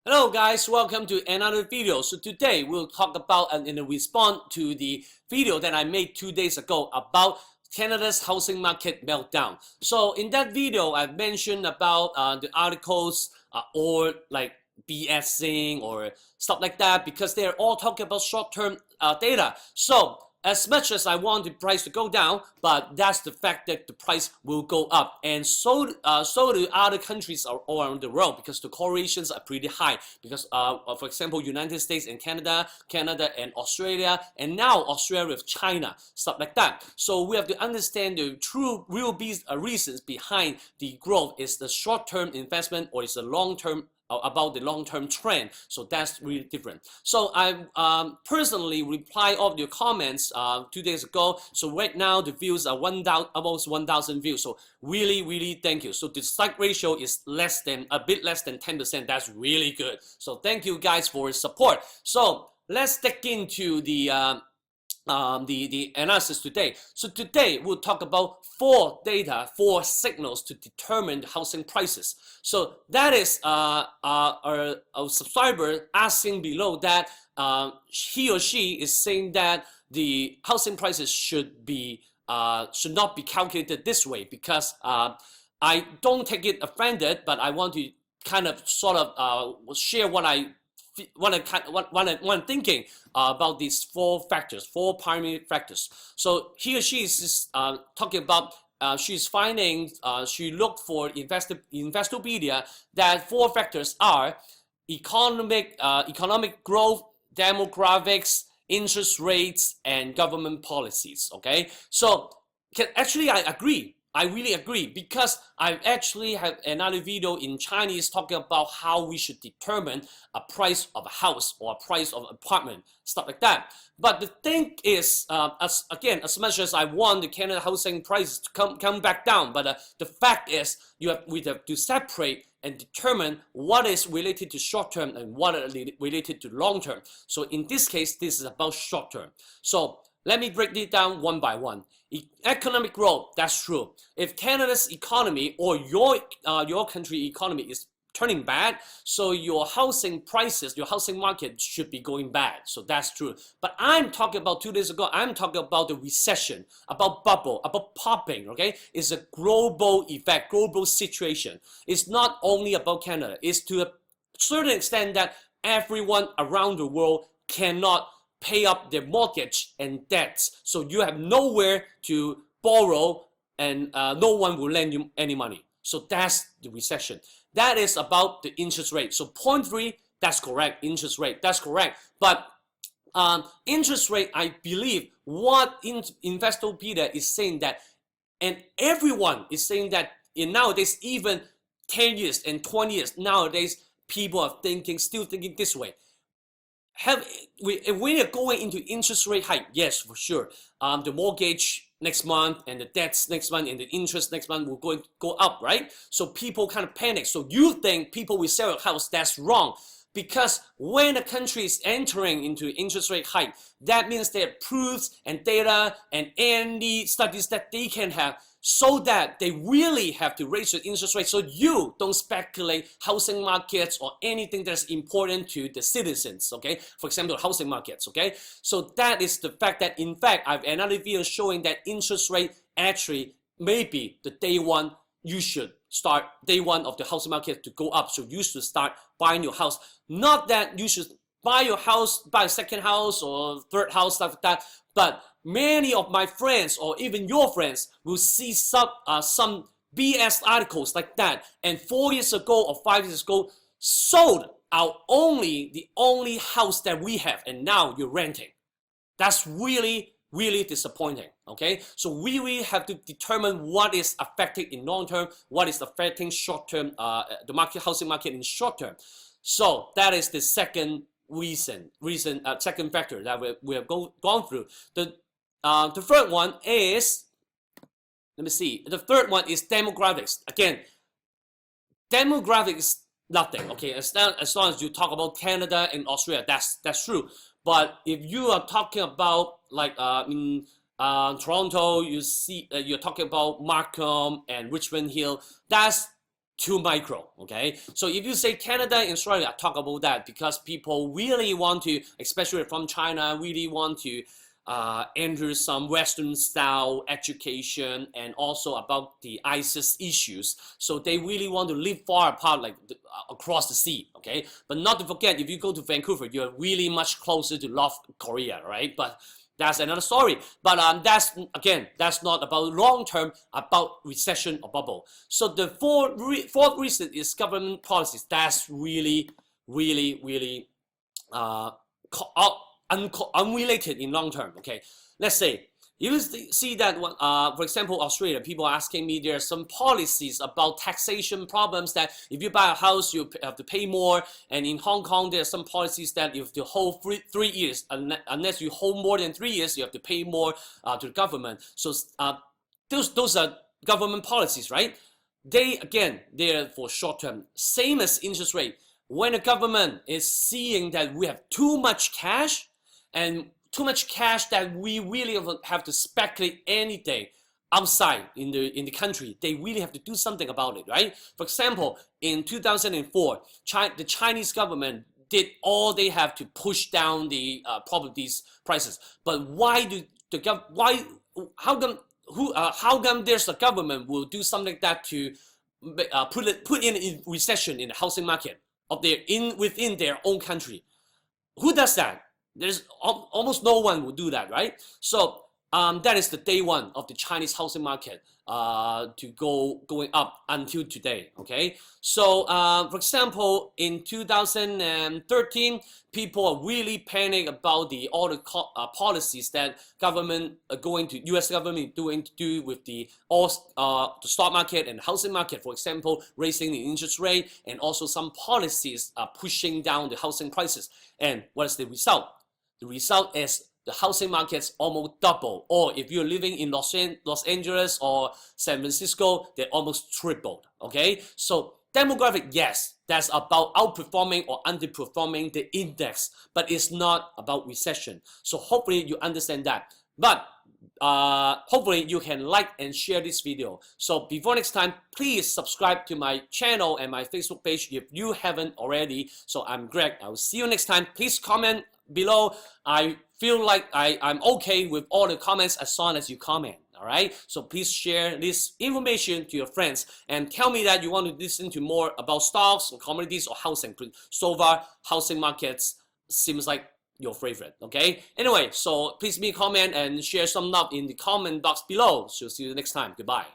Hello guys, welcome to another video. So today we'll talk about and in response to the video that I made 2 days ago about Canada's housing market meltdown. So in that video I mentioned about the articles or like BSing or stuff like that because they're all talking about short-term data. So as much as I want the price to go down, but that's the fact that the price will go up, and so do other countries all around the world because the correlations are pretty high. Because for example, United States and Canada and Australia, and now Australia with China, stuff like that. So we have to understand the true real reasons behind the growth. Is the short-term investment or is the long-term about the long-term trend? So that's really different. So I personally reply all of your comments 2 days ago. So right now the views are almost 1,000 views. So really thank you. So the strike ratio is a bit less than 10%. That's really good. So thank you guys for your support. So let's dig into the analysis today. So today we'll talk about four signals to determine the housing prices. So that is a subscriber asking below that he or she is saying that the housing prices should not be calculated this way because I don't take it offended, but I want to kind of sort of share what I'm thinking about these four primary factors. So he or she is talking about she's finding she looked for Investopedia that four factors are economic growth, demographics, interest rates, and government policies. Okay, so actually I agree. I really agree because I actually have another video in Chinese talking about how we should determine a price of a house or a price of an apartment, stuff like that. But the thing is, as much as I want the Canada housing prices to come back down, but the fact is we have to separate and determine what is related to short term and what is related to long term. So in this case, this is about short term. So let me break it down one by one. Economic growth, that's true. If Canada's economy or your country economy is turning bad, so your housing prices, your housing market should be going bad. So that's true. But I'm talking about 2 days ago, I'm talking about the recession, about bubble, about popping, okay? It's a global effect, global situation. It's not only about Canada. It's to a certain extent that everyone around the world cannot pay up their mortgage and debts. So you have nowhere to borrow and no one will lend you any money. So that's the recession. That is about the interest rate. So 0.3, that's correct. Interest rate, that's correct. But interest rate, I believe what Investopedia is saying that, and everyone is saying that in nowadays, even 10 years and 20 years, nowadays people are still thinking this way. If we are going into interest rate hike, yes, for sure. The mortgage next month and the debts next month and the interest next month will go up, right? So people kind of panic. So you think people will sell a house? That's wrong. Because when a country is entering into interest rate hike, that means there are proofs and data and any studies that they can have so that they really have to raise the interest rate so you don't speculate housing markets or anything that's important to the citizens, okay? For example, housing markets, okay? So that is the fact that, in fact, I have another video showing that interest rate actually maybe the day one you should start day one of the housing market to go up. So you should start buying your house. Not that you should buy your house, buy a second house or third house, stuff like that. But many of my friends or even your friends will see some BS articles like that. And 4 years ago or 5 years ago, sold the only house that we have, and now you're renting. That's really disappointing. Okay, so we really have to determine what is affecting in long term, what is affecting short term, the housing market in short term. So that is the second second factor that we have gone through. The third one is, let me see. The third one is demographics. Again, demographics is nothing. Okay, as long as you talk about Canada and Australia, that's true. But if you are talking about like in Toronto, you're talking about Markham and Richmond Hill, that's too micro, okay? So if you say Canada and Australia, I talk about that because people really want to, especially from China, really want to enter some Western style education and also about the ISIS issues. So they really want to live far apart, like across the sea, okay? But not to forget, if you go to Vancouver, you're really much closer to North Korea, right? But that's another story. But that's, again, that's not about long term, about recession or bubble. So the fourth reason is government policies. That's really, really, really unrelated in long term. Okay, let's say you see that for example, Australia, people are asking me there are some policies about taxation problems that if you buy a house you have to pay more, and in Hong Kong there are some policies that if you hold 3 years, unless you hold more than 3 years, you have to pay more to the government. So those are government policies, right? They're for short term, same as interest rate. When the government is seeing that we have too much cash, and too much cash that we really have to speculate any day outside in the country, they really have to do something about it, right? For example, in 2004, the Chinese government did all they have to push down the properties prices. But how come there's a government will do something like that to put in recession in the housing market of within their own country? Who does that? There's almost no one will do that, right? So that is the day one of the Chinese housing market going up until today. Okay, so for example, in 2013, people are really panic about all the policies that U.S. government going to do with the stock market and housing market. For example, raising the interest rate and also some policies pushing down the housing prices. And what is the result? The result is the housing markets almost double, or if you're living in Los Angeles or San Francisco, they almost tripled. Okay, so demographic, yes, that's about outperforming or underperforming the index, but it's not about recession. So hopefully you understand that. But hopefully you can like and share this video. So before next time, please subscribe to my channel and my Facebook page if you haven't already. So I'm Greg. I will see you next time. Please comment below. I feel like I'm okay with all the comments as long as you comment. All right, so please share this information to your friends and tell me that you want to listen to more about stocks or commodities or housing. So far, housing markets seems like your favorite. Okay, anyway, so please leave a comment and share some love in the comment box below. So see you next time. Goodbye.